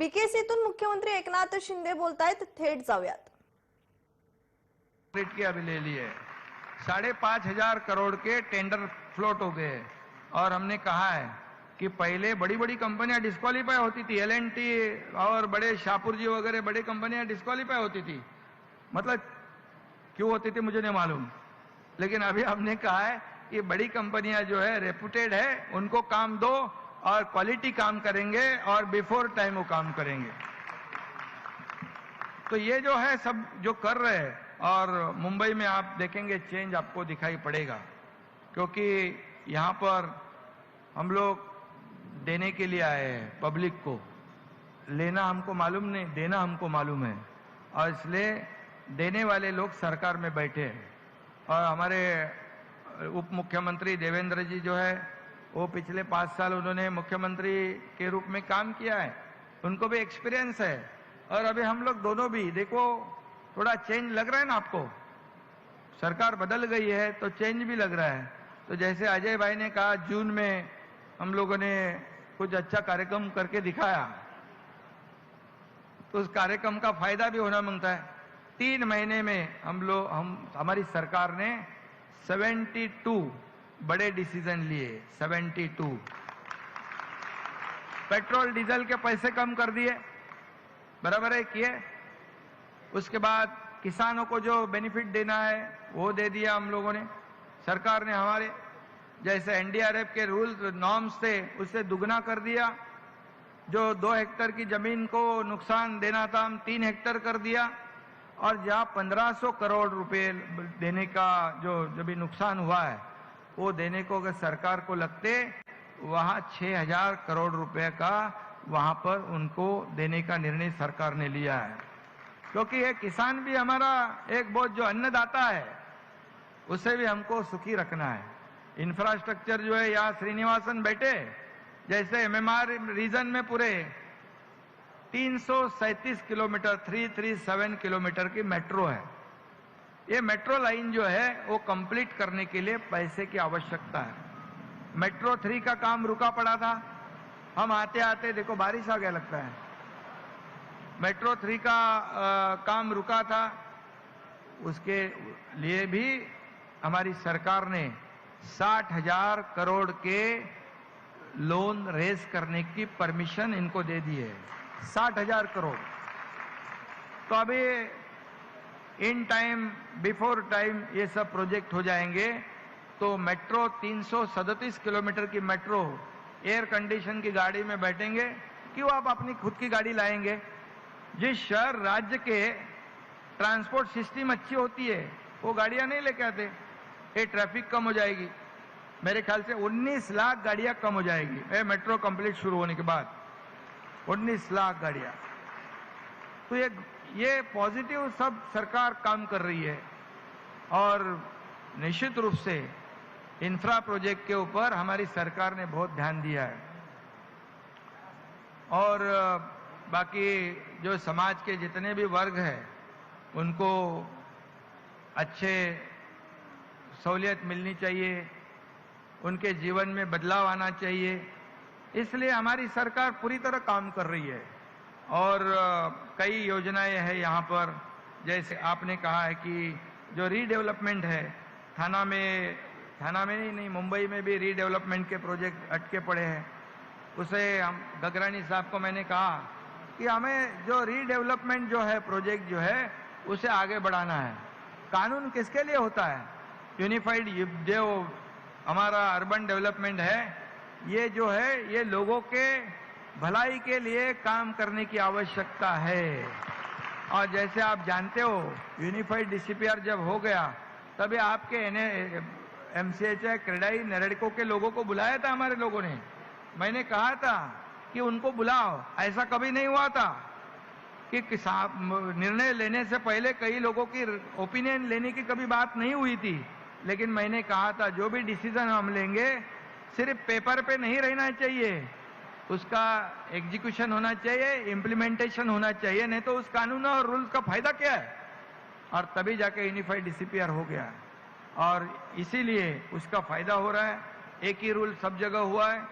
बीकेसीतून मुख्यमंत्री एकनाथ शिंदे बोलतायत, थेट जाऊयात. के अभी ले लिए 5,500 करोड़ के टेंडर फ्लोट हो गए और हमने कहा है कि पहले बड़ी बड़ी कंपनियां डिस्क्वालीफाई होती थी, L&T और बड़े शाहपुर जी वगैरह बड़ी कंपनियां डिस्क्वालीफाई होती थी। मतलब क्यों होती थी मुझे नहीं मालूम, लेकिन अभी हमने कहा है कि बड़ी कंपनियां जो है रेपुटेड है उनको काम दो और क्वालिटी काम करेंगे और बिफोर टाइम वो काम करेंगे। तो ये जो है सब जो कर रहे हैं, और मुंबई में आप देखेंगे चेंज आपको दिखाई पड़ेगा, क्योंकि यहाँ पर हम लोग देने के लिए आए हैं पब्लिक को। लेना हमको मालूम नहीं, देना हमको मालूम है, और इसलिए देने वाले लोग सरकार में बैठे हैं। और हमारे उप मुख्यमंत्री देवेंद्र जी जो है वो पिछले 5 साल उन्होंने मुख्यमंत्री के रूप में काम किया है, उनको भी एक्सपीरियंस है। और अभी हम लोग दोनों भी देखो थोड़ा चेंज लग रहा है ना आपको, सरकार बदल गई है तो चेंज भी लग रहा है। तो जैसे अजय भाई ने कहा जून में हम लोगों ने कुछ अच्छा कार्यक्रम करके दिखाया, तो उस कार्यक्रम का फायदा भी होना मांगता है। 3 महीने में हमारी सरकार ने 72 बड़े डिसीजन लिए। 72 पेट्रोल डीजल के पैसे कम कर दिए, बराबर है किए। उसके बाद किसानों को जो बेनिफिट देना है वो दे दिया हम लोगों ने। सरकार ने हमारे जैसे एनडीआरएफ के रूल्स नॉर्म्स थे उससे दुगना कर दिया। जो 2 हेक्टेयर की जमीन को नुकसान देना था हम 3 हेक्टेयर कर दिया। और जहां 1500 करोड़ रुपए देने का जो भी नुकसान हुआ है वो देने को अगर सरकार को लगते, वहां 6000 करोड़ रुपए का वहां पर उनको देने का निर्णय सरकार ने लिया है। क्योंकि ये किसान भी हमारा एक बहुत जो अन्नदाता है उसे भी हमको सुखी रखना है। इंफ्रास्ट्रक्चर जो है, यहाँ श्रीनिवासन बैठे जैसे एमएमआर रीजन में पूरे 337 किलोमीटर 337 किलोमीटर की मेट्रो है। ये मेट्रो लाइन जो है वो कंप्लीट करने के लिए पैसे की आवश्यकता है। मेट्रो 3 का काम रुका पड़ा था, हम आते आते देखो बारिश आ गया लगता है। मेट्रो 3 का काम रुका था, उसके लिए भी हमारी सरकार ने 60,000 करोड़ के लोन रेज करने की परमिशन इनको दे दी है। 60,000 करोड़। तो अभी इन टाइम बिफोर टाइम ये सब प्रोजेक्ट हो जाएंगे। तो मेट्रो 337 किलोमीटर की मेट्रो एयर कंडीशन की गाड़ी में बैठेंगे। क्यों आप अपनी खुद की गाड़ी लाएंगे? जिस शहर राज्य के ट्रांसपोर्ट सिस्टम अच्छी होती है वो गाड़ियां नहीं लेके आते। ये ट्रैफिक कम हो जाएगी, मेरे ख्याल से 19 लाख गाड़ियां कम हो जाएगी मेट्रो कंप्लीट शुरू होने के बाद। 19 लाख गाड़ियां। तो ये पॉजिटिव सब सरकार काम कर रही है। और निश्चित रूप से इंफ्रा प्रोजेक्ट के ऊपर हमारी सरकार ने बहुत ध्यान दिया है। और बाकी जो समाज के जितने भी वर्ग हैं उनको अच्छे सहूलियत मिलनी चाहिए, उनके जीवन में बदलाव आना चाहिए, इसलिए हमारी सरकार पूरी तरह काम कर रही है। और कई योजनाएं हैं यहाँ पर, जैसे आपने कहा है कि जो रीडेवलपमेंट है थाना में नहीं मुंबई में भी रीडेवलपमेंट के प्रोजेक्ट अटके पड़े हैं। उसे हम गगरानी साहब को मैंने कहा कि हमें जो रीडेवलपमेंट जो है प्रोजेक्ट जो है उसे आगे बढ़ाना है। कानून किसके लिए होता है? यूनिफाइड जो हमारा अर्बन डेवलपमेंट है ये जो है ये लोगों के भलाई के लिए काम करने की आवश्यकता है। और जैसे आप जानते हो यूनिफाइड डीसीपीआर जब हो गया तभी आपके एमसीएचआई क्रेडाई नेरेडको के लोगों को बुलाया था हमारे लोगों ने। मैंने कहा था कि उनको बुलाओ, ऐसा कभी नहीं हुआ था कि निर्णय लेने से पहले कई लोगों की ओपिनियन लेने की कभी बात नहीं हुई थी। लेकिन मैंने कहा था जो भी डिसीजन हम लेंगे सिर्फ पेपर पे नहीं रहना चाहिए, उसका एग्जीक्यूशन होना चाहिए, इम्प्लीमेंटेशन होना चाहिए, नहीं तो उस कानून और रूल्स का फायदा क्या है? और तभी जाके यूनिफाइड डीसीपीआर हो गया और इसीलिए उसका फायदा हो रहा है। एक ही रूल सब जगह हुआ है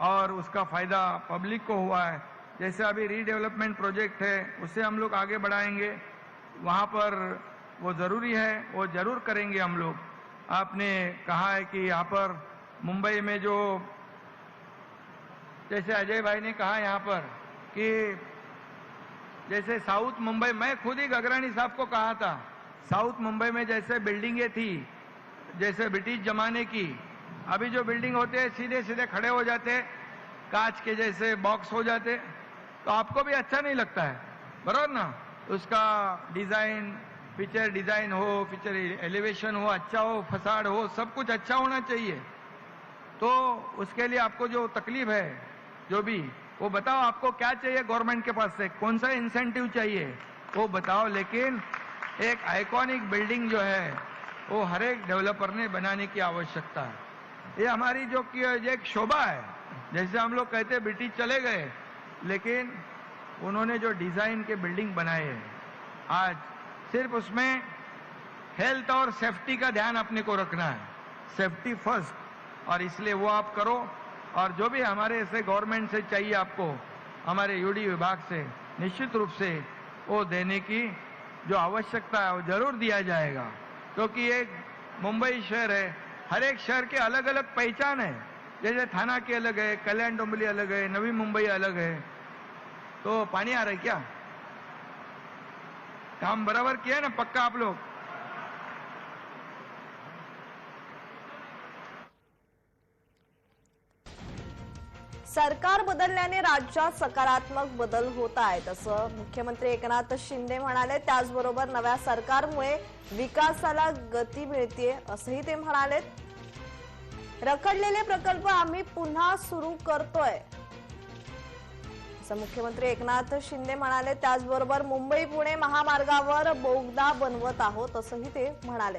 और उसका फायदा पब्लिक को हुआ है। जैसे अभी रीडेवलपमेंट प्रोजेक्ट है उसे हम लोग आगे बढ़ाएंगे, वहाँ पर वो ज़रूरी है, वो ज़रूर करेंगे हम लोग। आपने कहा है कि यहाँ पर मुंबई में जो, जैसे अजय भाई ने कहा यहाँ पर कि जैसे साउथ मुंबई, मैं खुद ही गगरानी साहब को कहा था, साउथ मुंबई में जैसे बिल्डिंगें थी जैसे ब्रिटिश जमाने की, अभी जो बिल्डिंग होते हैं सीधे सीधे खड़े हो जाते, कांच के जैसे बॉक्स हो जाते, तो आपको भी अच्छा नहीं लगता है, बराबर ना। उसका डिजाइन, फीचर डिजाइन हो, फीचर एलिवेशन हो, अच्छा हो, फसाड हो, सब कुछ अच्छा होना चाहिए। तो उसके लिए आपको जो तकलीफ है, जो भी, वो बताओ आपको क्या चाहिए गवर्नमेंट के पास से, कौन सा इंसेंटिव चाहिए वो बताओ। लेकिन एक आइकॉनिक बिल्डिंग जो है वो हर एक डेवलपर ने बनाने की आवश्यकता है। ये हमारी जो एक शोभा है, जैसे हम लोग कहते हैं ब्रिटिश चले गए, लेकिन उन्होंने जो डिजाइन के बिल्डिंग बनाए हैं, आज सिर्फ उसमें हेल्थ और सेफ्टी का ध्यान अपने को रखना है, सेफ्टी फर्स्ट, और इसलिए वो आप करो। और जो भी हमारे ऐसे गवर्नमेंट से चाहिए आपको, हमारे यूडी विभाग से निश्चित रूप से वो देने की जो आवश्यकता है वो जरूर दिया जाएगा, क्योंकि एक मुंबई शहर है, हर एक शहर के अलग अलग पहचान है। जैसे थाना की अलग है, कल्याण डोंबिवली अलग है, नवी मुंबई अलग है। तो पानी आ रहा है क्या? काम बराबर किया ना पक्का आप लोग? सरकार बदलल्याने राज्यात सकारात्मक बदल होत आहेत असं मुख्यमंत्री एकनाथ शिंदे म्हणाले। त्याचबरोबर नव्या सरकारमुळे विकासाला गती मिळते असंही ते म्हणाले। रखडलेले प्रकल्प आम्ही पुन्हा सुरू करतोय असं मुख्यमंत्री एकनाथ शिंदे म्हणाले। त्याचबरोबर मुंबई पुणे महामार्गावर बोगदा बनवत आहोत असंही ते म्हणाले।